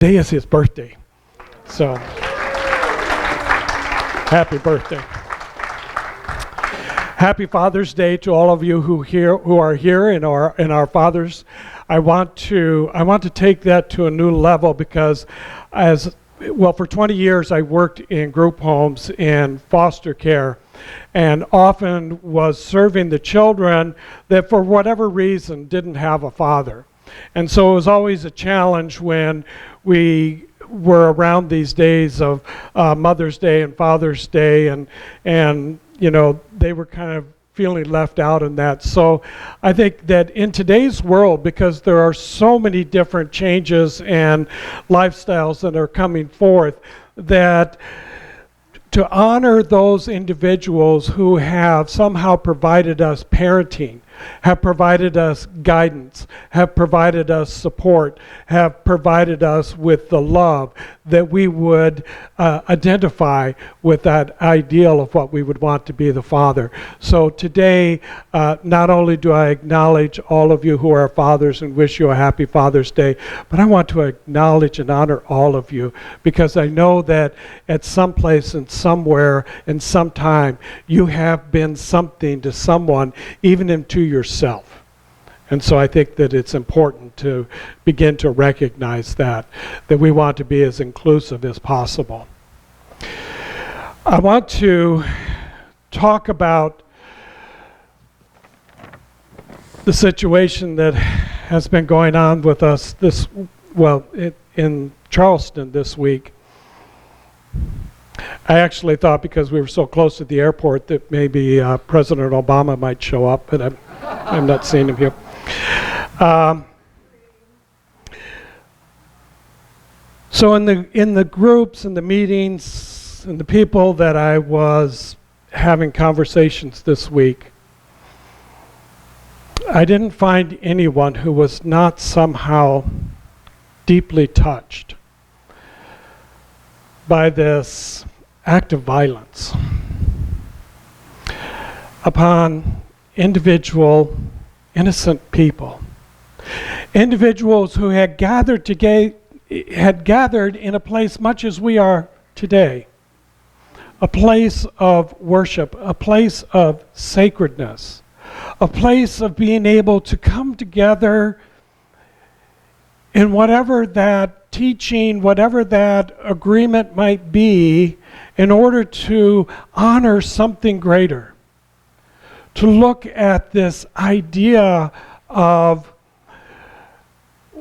Today is his birthday. So, happy birthday. Happy Father's Day to all of you who are here and our fathers. I want to take that to a new level because for 20 years I worked in group homes in foster care and often was serving the children that for whatever reason didn't have a father. And so it was always a challenge when we were around these days of Mother's Day and Father's Day and you know, they were kind of feeling left out in that. So I think that in today's world, because there are so many different changes and lifestyles that are coming forth, that to honor those individuals who have somehow provided us parenting, have provided us guidance, have provided us support, have provided us with the love, that we would identify with that ideal of what we would want to be the father. So today, not only do I acknowledge all of you who are fathers and wish you a happy Father's Day, but I want to acknowledge and honor all of you because I know that at some place and somewhere and sometime you have been something to someone, even into yourself. And so I think that it's important to begin to recognize that we want to be as inclusive as possible. I want to talk about the situation that has been going on with us in Charleston this week. I actually thought because we were so close to the airport that maybe President Obama might show up, but I'm not seeing him here. So in the groups and the meetings and the people that I was having conversations this week, I didn't find anyone who was not somehow deeply touched by this act of violence upon individual innocent people, individuals who had gathered in a place much as we are today, a place of worship, a place of sacredness, a place of being able to come together in whatever that teaching, whatever that agreement might be, in order to honor something greater. To look at this idea of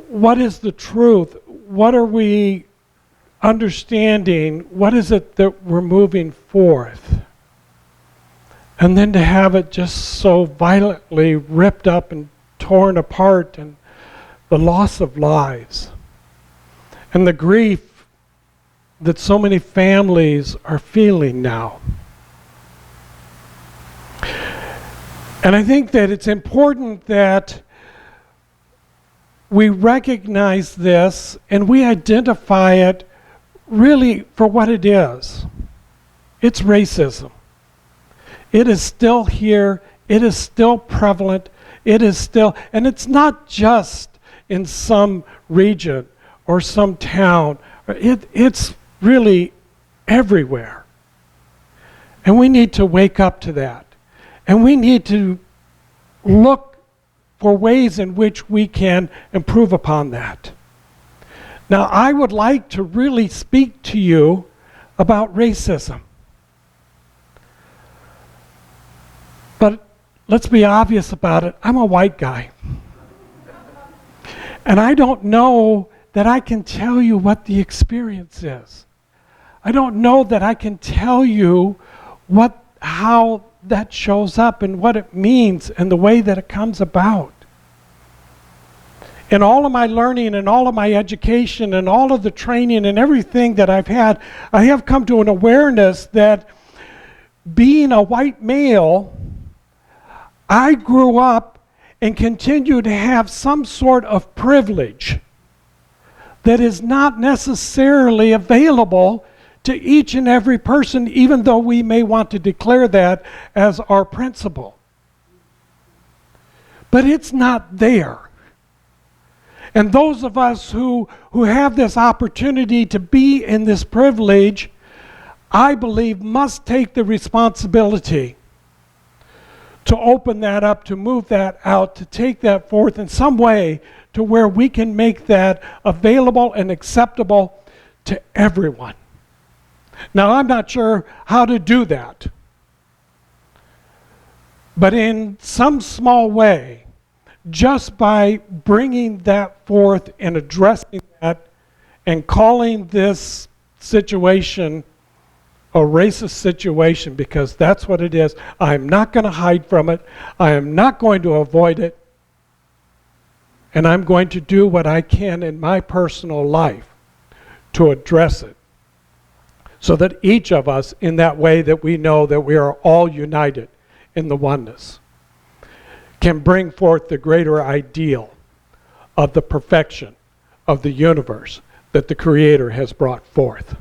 what is the truth, what are we understanding, what is it that we're moving forth? And then to have it just so violently ripped up and torn apart, and the loss of lives, and the grief that so many families are feeling now. And I think that it's important that we recognize this and we identify it really for what it is. It's racism. It is still here. It is still prevalent. It is still, and it's not just in some region or some town. It's really everywhere. And we need to wake up to that. And we need to look for ways in which we can improve upon that. Now, I would like to really speak to you about racism. But let's be obvious about it. I'm a white guy. And I don't know that I can tell you what the experience is. I don't know that I can tell you how that shows up and what it means and the way that it comes about. In all of my learning and all of my education and all of the training and everything that I've had, I have come to an awareness that being a white male, I grew up and continue to have some sort of privilege that is not necessarily available to each and every person, even though we may want to declare that as our principle. But it's not there. And those of us who have this opportunity to be in this privilege, I believe, must take the responsibility to open that up, to move that out, to take that forth in some way to where we can make that available and acceptable to everyone. Now, I'm not sure how to do that, but in some small way, just by bringing that forth and addressing that and calling this situation a racist situation, because that's what it is. I'm not going to hide from it. I am not going to avoid it. And I'm going to do what I can in my personal life to address it, so that each of us, in that way that we know that we are all united in the oneness, can bring forth the greater ideal of the perfection of the universe that the Creator has brought forth.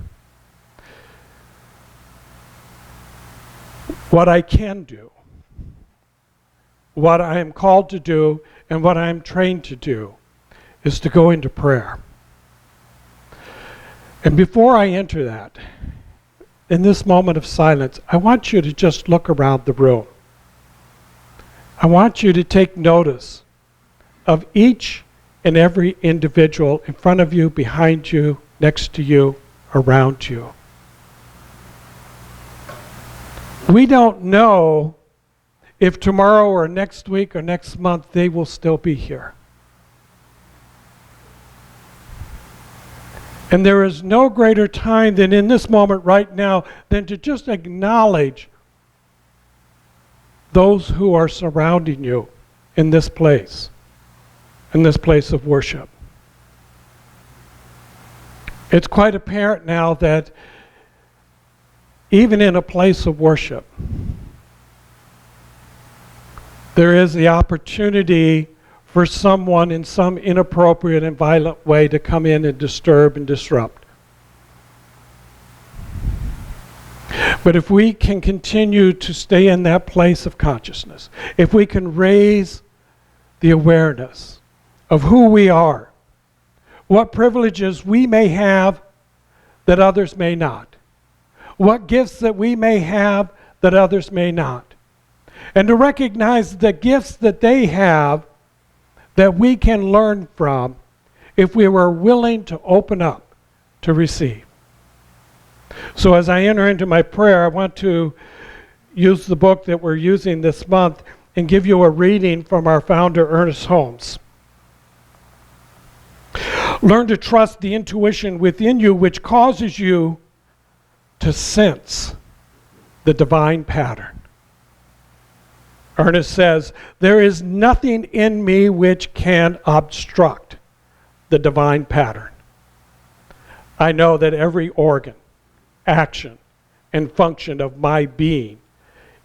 What I can do, what I am called to do, and what I am trained to do is to go into prayer. And before I enter that, in this moment of silence, I want you to just look around the room. I want you to take notice of each and every individual in front of you, behind you, next to you, around you. We don't know if tomorrow or next week or next month they will still be here. And there is no greater time than in this moment right now than to just acknowledge those who are surrounding you in this place of worship. It's quite apparent now that even in a place of worship, there is the opportunity for someone in some inappropriate and violent way to come in and disturb and disrupt. But if we can continue to stay in that place of consciousness, if we can raise the awareness of who we are, what privileges we may have that others may not, what gifts that we may have that others may not, and to recognize the gifts that they have that we can learn from if we were willing to open up to receive. So as I enter into my prayer, I want to use the book that we're using this month and give you a reading from our founder, Ernest Holmes. Learn to trust the intuition within you which causes you to sense the divine pattern. Ernest says, there is nothing in me which can obstruct the divine pattern. I know that every organ, action, and function of my being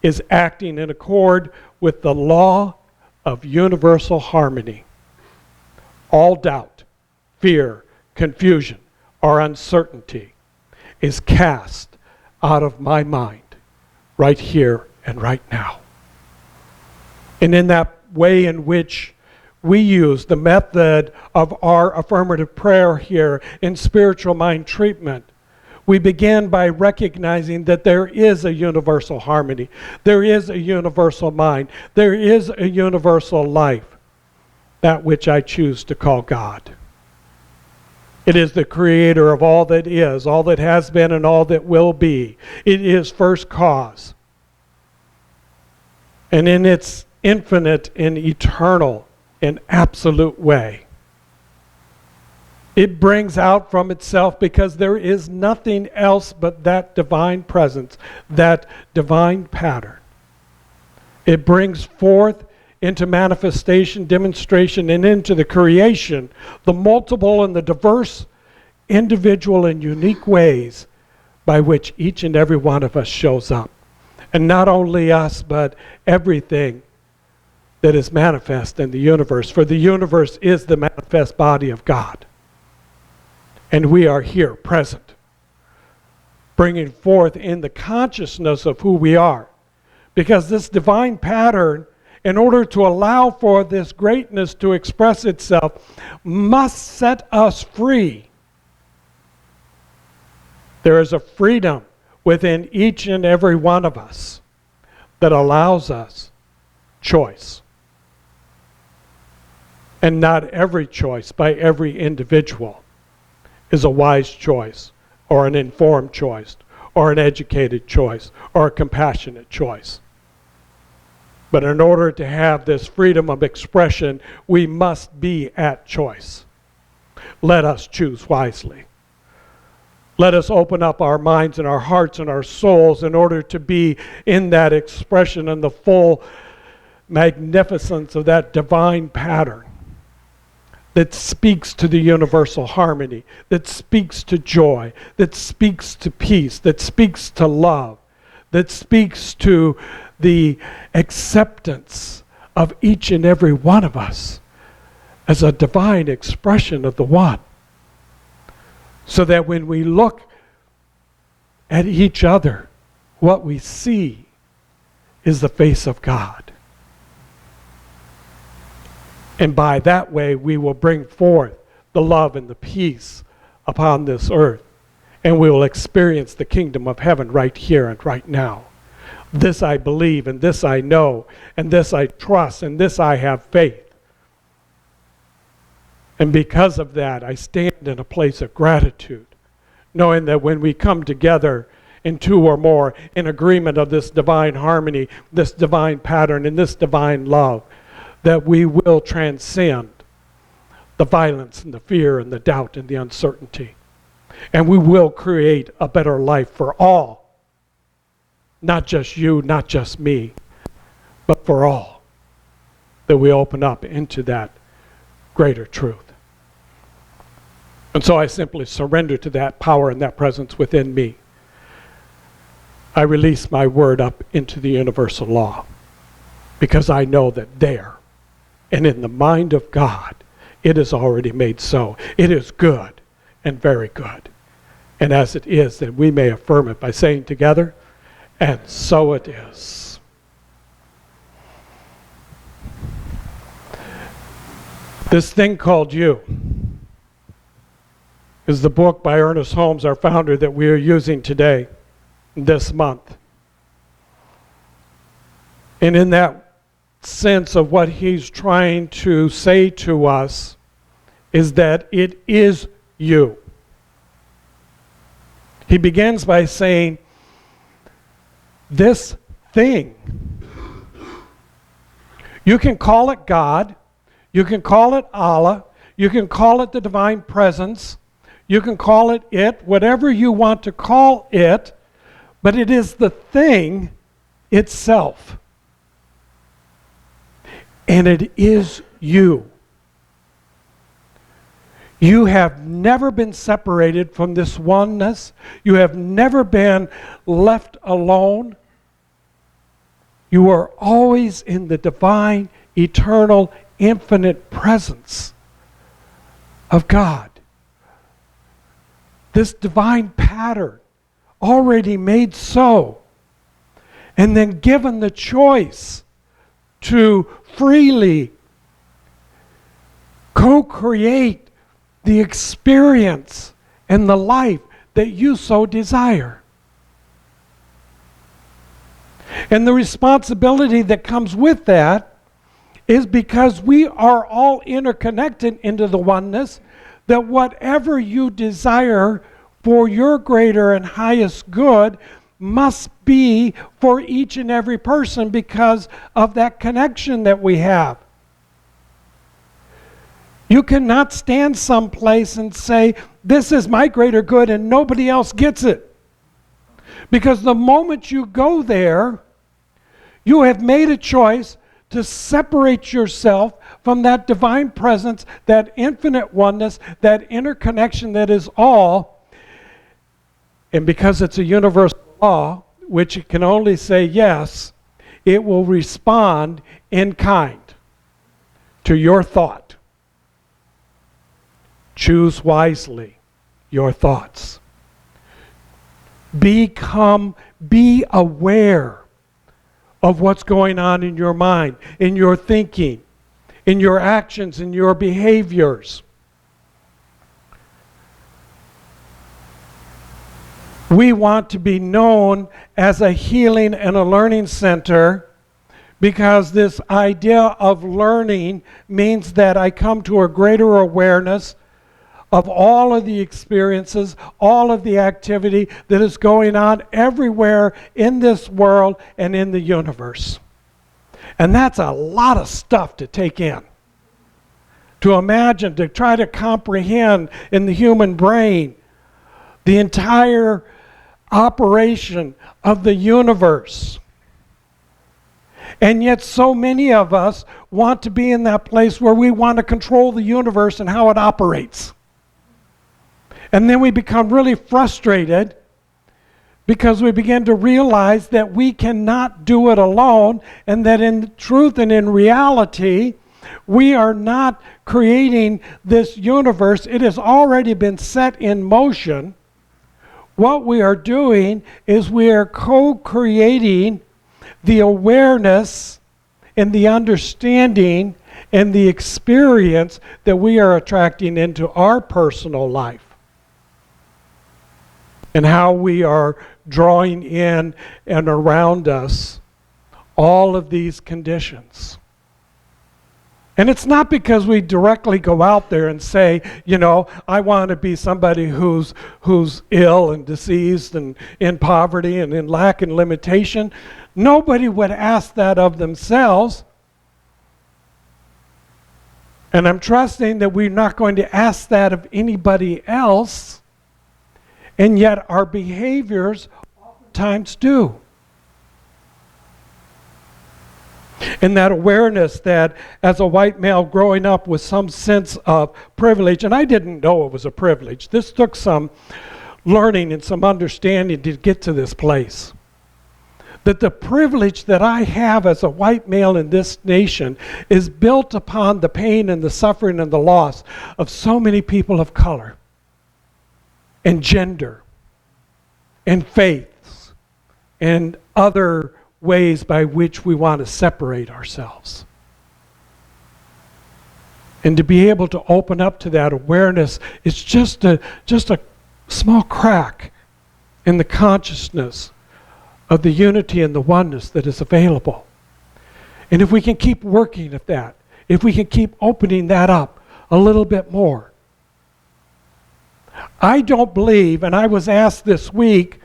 is acting in accord with the law of universal harmony. All doubt, fear, confusion, or uncertainty is cast out of my mind right here and right now. And in that way in which we use the method of our affirmative prayer here in spiritual mind treatment, we begin by recognizing that there is a universal harmony. There is a universal mind. There is a universal life, that which I choose to call God. It is the creator of all that is, all that has been, and all that will be. It is first cause. And in its infinite and eternal and absolute way, it brings out from itself, because there is nothing else but that divine presence, that divine pattern. It brings forth into manifestation, demonstration, and into the creation the multiple and the diverse, individual and unique ways by which each and every one of us shows up. And not only us, but everything that is manifest in the universe. For the universe is the manifest body of God. And we are here present, bringing forth in the consciousness of who we are. Because this divine pattern in order to allow for this greatness to express itself, must set us free. There is a freedom within each and every one of us that allows us choice. And not every choice by every individual is a wise choice, or an informed choice, or an educated choice, or a compassionate choice. But in order to have this freedom of expression, we must be at choice. Let us choose wisely. Let us open up our minds and our hearts and our souls in order to be in that expression and the full magnificence of that divine pattern that speaks to the universal harmony, that speaks to joy, that speaks to peace, that speaks to love, that speaks to the acceptance of each and every one of us as a divine expression of the one. So that when we look at each other, what we see is the face of God. And by that way, we will bring forth the love and the peace upon this earth. And we will experience the kingdom of heaven right here and right now. This I believe, and this I know, and this I trust, and this I have faith. And because of that, I stand in a place of gratitude, knowing that when we come together in two or more in agreement of this divine harmony, this divine pattern, and this divine love, that we will transcend the violence and the fear and the doubt and the uncertainty. And we will create a better life for all. Not just you, not just me, but for all. That we open up into that greater truth. And so I simply surrender to that power and that presence within me. I release my word up into the universal law, because I know that there, and in the mind of God, it is already made so. It is good and very good. And as it is, then we may affirm it by saying together, and so it is. This thing called you is the book by Ernest Holmes, our founder, that we are using today, this month. And in that sense of what he's trying to say to us is that it is you. He begins by saying, this thing. You can call it God, you can call it Allah, you can call it the divine presence, you can call it, whatever you want to call it, but it is the thing itself. And it is you. You have never been separated from this oneness. You have never been left alone. You are always in the divine, eternal, infinite presence of God. This divine pattern, already made so, and then given the choice to freely co-create the experience and the life that you so desire. And the responsibility that comes with that is because we are all interconnected into the oneness, that whatever you desire for your greater and highest good must be for each and every person because of that connection that we have. You cannot stand someplace and say, this is my greater good and nobody else gets it. Because the moment you go there, you have made a choice to separate yourself from that divine presence, that infinite oneness, that interconnection that is all. And because it's a universal law, which it can only say yes, it will respond in kind to your thought. Choose wisely your thoughts. Be aware of what's going on in your mind, in your thinking, in your actions, in your behaviors. We want to be known as a healing and a learning center because this idea of learning means that I come to a greater awareness of all of the experiences, all of the activity that is going on everywhere in this world and in the universe. And that's a lot of stuff to take in. To imagine, to try to comprehend in the human brain the entire operation of the universe. And yet so many of us want to be in that place where we want to control the universe and how it operates. And then we become really frustrated because we begin to realize that we cannot do it alone, and that in truth and in reality, we are not creating this universe. It has already been set in motion. What we are doing is we are co-creating the awareness and the understanding and the experience that we are attracting into our personal life, and how we are drawing in and around us all of these conditions. And it's not because we directly go out there and say, you know, I want to be somebody who's ill and diseased and in poverty and in lack and limitation. Nobody would ask that of themselves. And I'm trusting that we're not going to ask that of anybody else. And yet our behaviors oftentimes do. And that awareness that as a white male growing up with some sense of privilege, and I didn't know it was a privilege. This took some learning and some understanding to get to this place. That the privilege that I have as a white male in this nation is built upon the pain and the suffering and the loss of so many people of color, and gender, and faiths, and other ways by which we want to separate ourselves. And to be able to open up to that awareness is just a small crack in the consciousness of the unity and the oneness that is available. And if we can keep working at that, if we can keep opening that up a little bit more. I don't believe, and I was asked this week,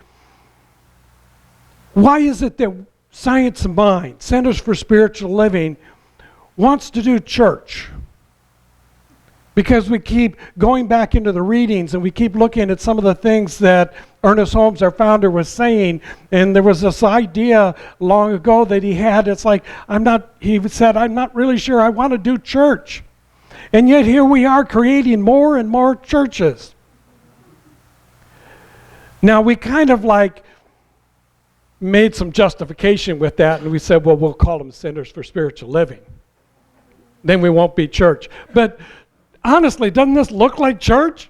why is it that Science of Mind, Centers for Spiritual Living, wants to do church? Because we keep going back into the readings and we keep looking at some of the things that Ernest Holmes, our founder, was saying. And there was this idea long ago that he had. It's like, he said, I'm not really sure I want to do church. And yet here we are creating more and more churches. Now we kind of like made some justification with that, and we said, well, we'll call them Centers for Spiritual Living. Then we won't be church. But honestly, doesn't this look like church?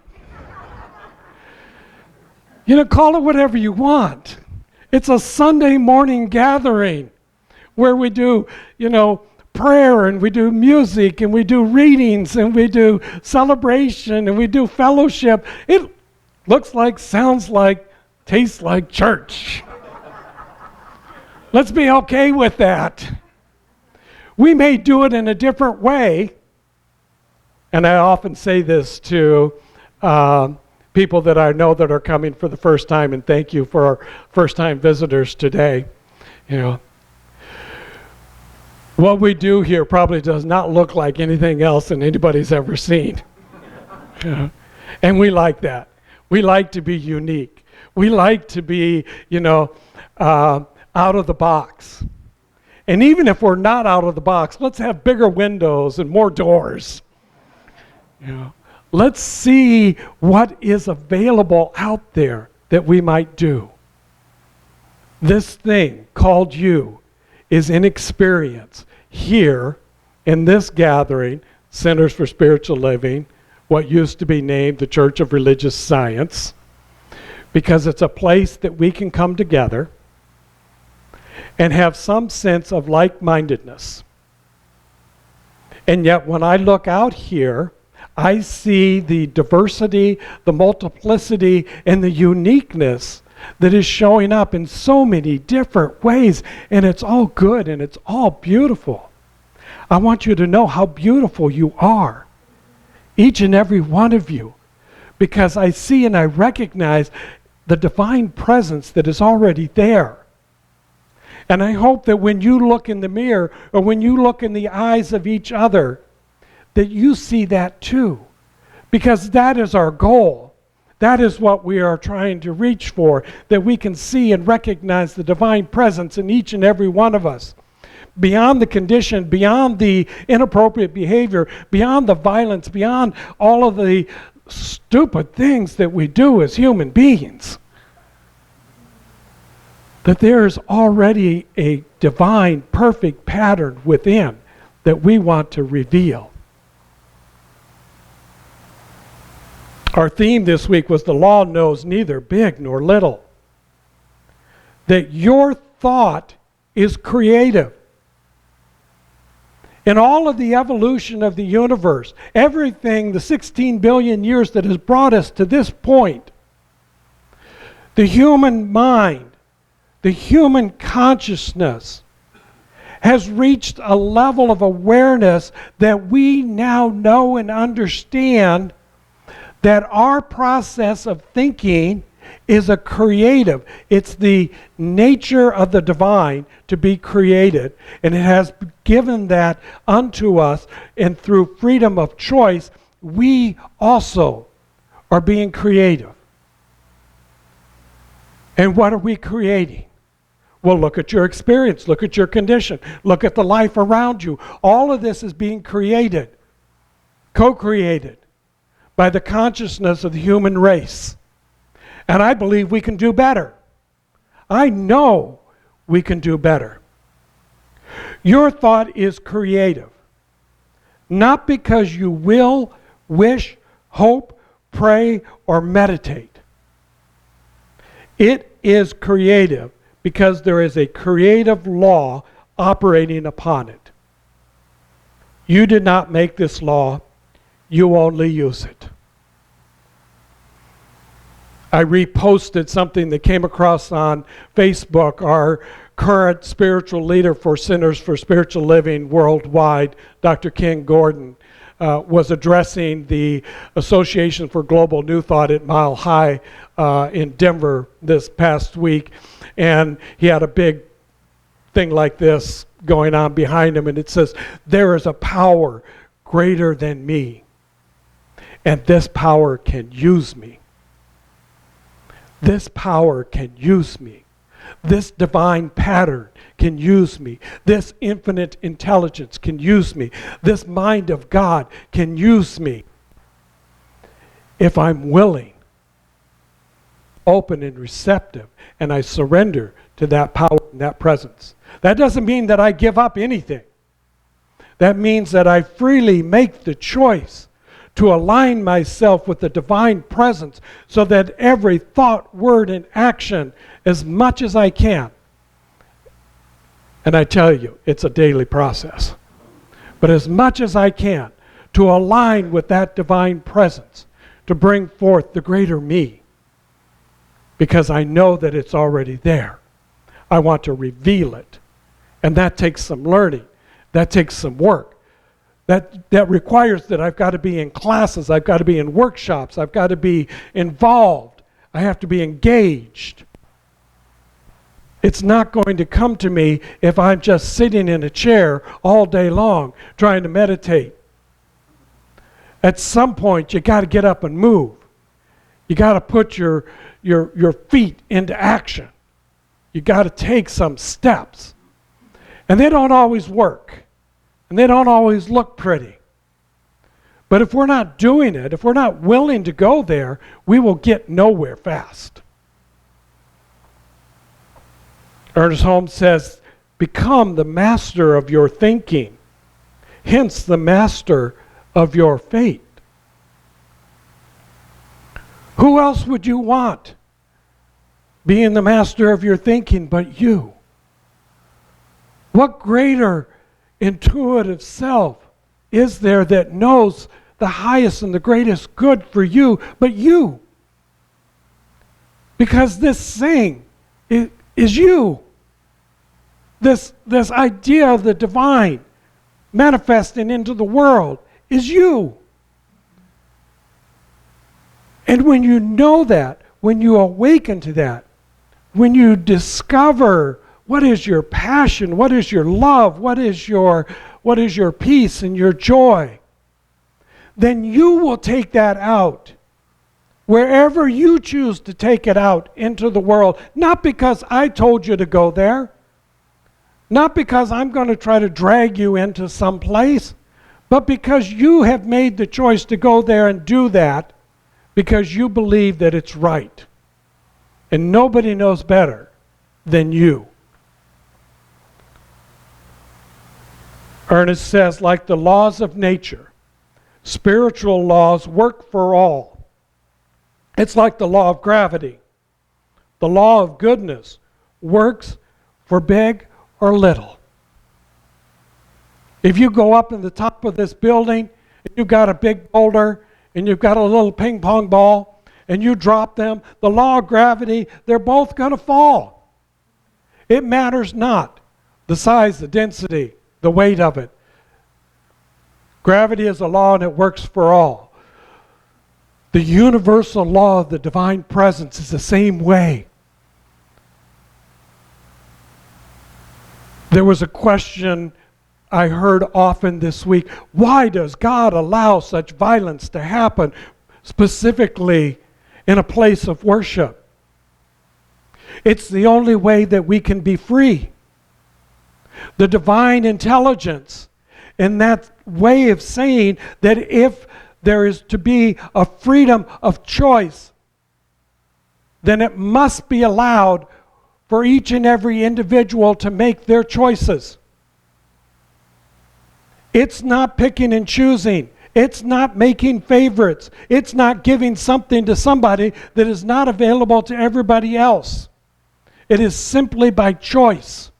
You know, call it whatever you want. It's a Sunday morning gathering where we do, you know, prayer, and we do music, and we do readings, and we do celebration, and we do fellowship. It looks like, sounds like, tastes like church. Let's be okay with that. We may do it in a different way. And I often say this to people that I know that are coming for the first time, and thank you for our first-time visitors today. You know, what we do here probably does not look like anything else that anybody's ever seen. You know? And we like that. We like to be unique. We like to be, you know, out of the box. And even if we're not out of the box, let's have bigger windows and more doors. You know, let's see what is available out there that we might do. This thing called you is in experience here in this gathering, Centers for Spiritual Living, what used to be named the Church of Religious Science, because it's a place that we can come together and have some sense of like-mindedness. And yet when I look out here, I see the diversity, the multiplicity, and the uniqueness that is showing up in so many different ways, and it's all good and it's all beautiful. I want you to know how beautiful you are, each and every one of you, because I see and I recognize the divine presence that is already there. And I hope that when you look in the mirror, or when you look in the eyes of each other, that you see that too. Because that is our goal. That is what we are trying to reach for, that we can see and recognize the divine presence in each and every one of us. Beyond the condition, beyond the inappropriate behavior, beyond the violence, beyond all of the stupid things that we do as human beings. That there is already a divine, perfect pattern within that we want to reveal. Our theme this week was the law knows neither big nor little. That your thought is creative. In all of the evolution of the universe, everything, the 16 billion years that has brought us to this point, the human mind, the human consciousness has reached a level of awareness that we now know and understand that our process of thinking is a creative. It's the nature of the divine to be created, and it has given that unto us, and through freedom of choice, we also are being creative. And what are we creating? Well, look at your experience, look at your condition, look at the life around you. All of this is being created, co-created by the consciousness of the human race. And I believe we can do better. I know we can do better. Your thought is creative, not because you will, wish, hope, pray, or meditate. It is creative because there is a creative law operating upon it. You did not make this law, you only use it. I reposted something that came across on Facebook. Our current spiritual leader for Sinners for Spiritual Living worldwide, Dr. Ken Gordon, was addressing the Association for Global New Thought at Mile High in Denver this past week. And he had a big thing like this going on behind him, and it says, "There is a power greater than me, and this power can use me. This power can use me. This divine pattern can use me. This infinite intelligence can use me. This mind of God can use me if I'm willing, open and receptive, and I surrender to that power and that presence." That doesn't mean that I give up anything. That means that I freely make the choice to align myself with the divine presence so that every thought, word, and action, as much as I can, and I tell you, it's a daily process, but as much as I can, to align with that divine presence, to bring forth the greater me, because I know that it's already there. I want to reveal it, and that takes some learning. That takes some work. That requires that I've got to be in classes, I've got to be in workshops, I've got to be involved, I have to be engaged. It's not going to come to me if I'm just sitting in a chair all day long trying to meditate. At some point, you got to get up and move. You got to put your feet into action. You got to take some steps. And they don't always work. And they don't always look pretty. But if we're not doing it, if we're not willing to go there, we will get nowhere fast. Ernest Holmes says, "Become the master of your thinking, hence the master of your fate." Who else would you want being the master of your thinking but you? What greater intuitive self is there that knows the highest and the greatest good for you but you? Because this thing is you. This idea of the divine manifesting into the world is you. And when you know that, when you awaken to that, when you discover what is your passion, what is your love, what is your peace and your joy, then you will take that out wherever you choose to take it out into the world. Not because I told you to go there, not because I'm going to try to drag you into some place, but because you have made the choice to go there and do that because you believe that it's right. And nobody knows better than you. Ernest says, like the laws of nature, spiritual laws work for all. It's like the law of gravity. The law of goodness works for big or little. If you go up in the top of this building, and you've got a big boulder, and you've got a little ping pong ball, and you drop them, the law of gravity, they're both going to fall. It matters not the size, the density, the weight of it. Gravity is a law and it works for all. The universal law of the divine presence is the same way. There was a question I heard often this week. Why does God allow such violence to happen, specifically in a place of worship? It's the only way that we can be free. The divine intelligence, and that way of saying that if there is to be a freedom of choice, then it must be allowed for each and every individual to make their choices. It's not picking and choosing. It's not making favorites. It's not giving something to somebody that is not available to everybody else. It is simply by choice.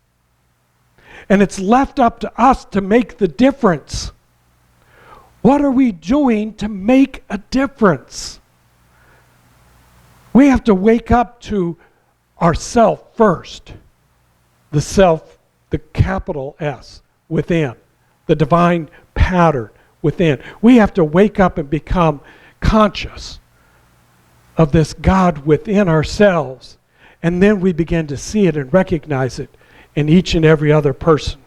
And it's left up to us to make the difference. What are we doing to make a difference? We have to wake up to ourself first. The self, the capital S, within. The divine pattern within. We have to wake up and become conscious of this God within ourselves. And then we begin to see it and recognize it in each and every other person.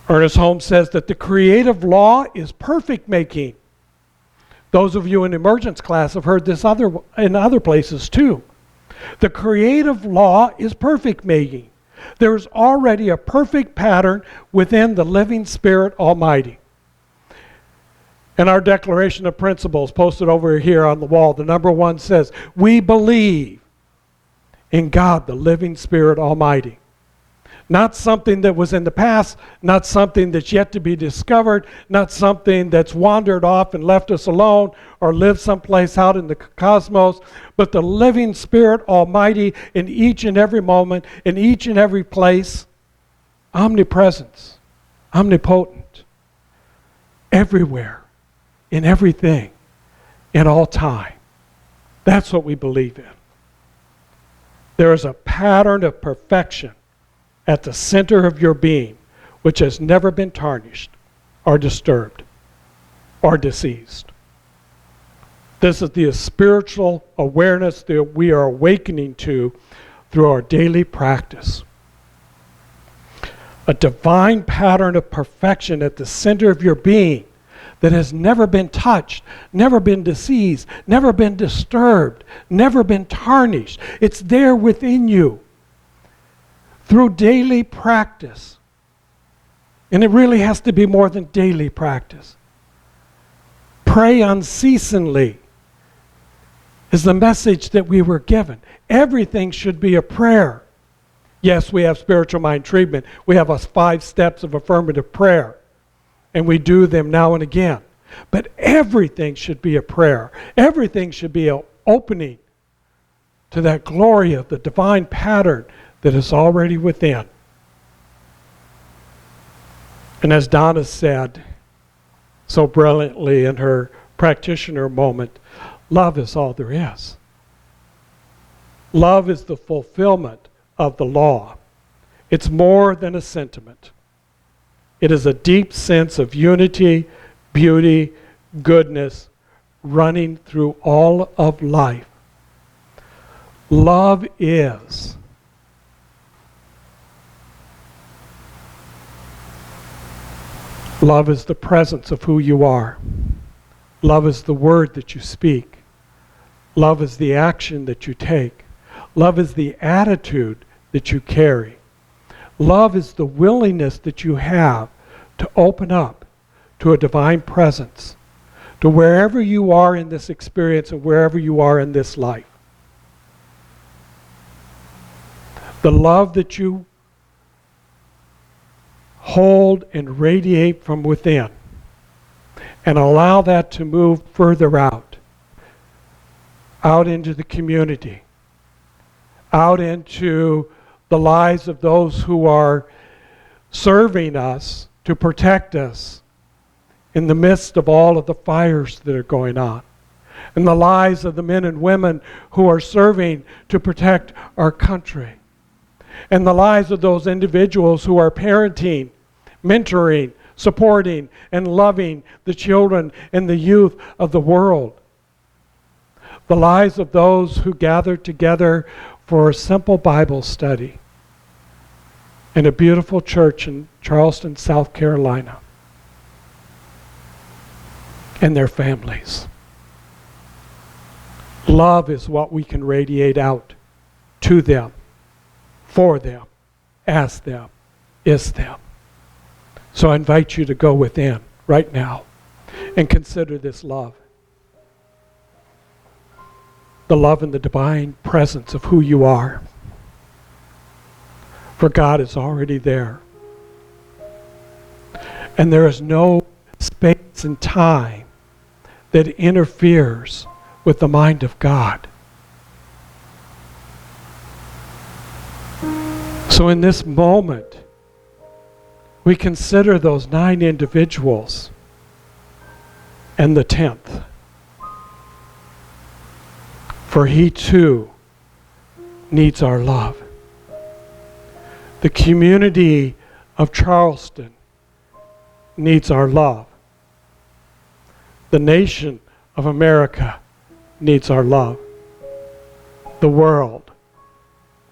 Ernest Holmes says that the creative law is perfect making. Those of you in emergence class have heard this in other places too. The creative law is perfect making. There is already a perfect pattern within the living Spirit Almighty. In our Declaration of Principles, posted over here on the wall, the number 1 says, we believe in God, the living Spirit Almighty. Not something that was in the past, not something that's yet to be discovered, not something that's wandered off and left us alone or lived someplace out in the cosmos, but the living Spirit Almighty in each and every moment, in each and every place, omnipresence, omnipotent, everywhere, in everything, in all time. That's what we believe in. There is a pattern of perfection at the center of your being, which has never been tarnished or disturbed or diseased. This is the spiritual awareness that we are awakening to through our daily practice. A divine pattern of perfection at the center of your being that has never been touched, never been diseased, never been disturbed, never been tarnished. It's there within you. Through daily practice. And it really has to be more than daily practice. Pray unceasingly is the message that we were given. Everything should be a prayer. Yes, we have spiritual mind treatment. We have 5 steps of affirmative prayer. And we do them now and again. But everything should be a prayer. Everything should be an opening to that glory of the divine pattern that is already within. And as Donna said so brilliantly in her practitioner moment, love is all there is. Love is the fulfillment of the law. It's more than a sentiment. It is a deep sense of unity, beauty, goodness running through all of life. Love is. Love is the presence of who you are. Love is the word that you speak. Love is the action that you take. Love is the attitude that you carry. Love is the willingness that you have to open up to a divine presence, to wherever you are in this experience and wherever you are in this life. The love that you hold and radiate from within, and allow that to move further out into the community, out into the lives of those who are serving us to protect us in the midst of all of the fires that are going on, in the lives of the men and women who are serving to protect our country, and the lives of those individuals who are parenting, mentoring, supporting, and loving the children and the youth of the world. The lives of those who gather together for a simple Bible study in a beautiful church in Charleston, South Carolina, and their families. Love is what we can radiate out to them, for them, as them, is them. So I invite you to go within right now and consider this love. The love and the divine presence of who you are. For God is already there. And there is no space and time that interferes with the mind of God. So in this moment, we consider those 9 individuals and the 10th. For he too needs our love. The community of Charleston needs our love. The nation of America needs our love. The world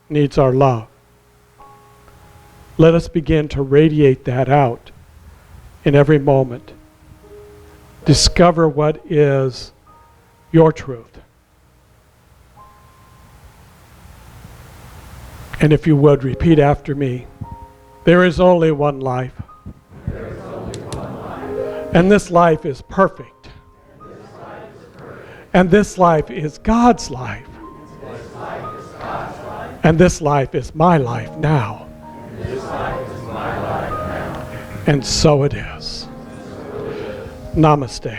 needs our love. Let us begin to radiate that out in every moment. Discover what is your truth. And if you would, repeat after me. There is only one life. There is only one life. And this life is perfect. And this life is God's life. This life is God's life. And this life is my life now. This life is my life now. And so it is. Namaste.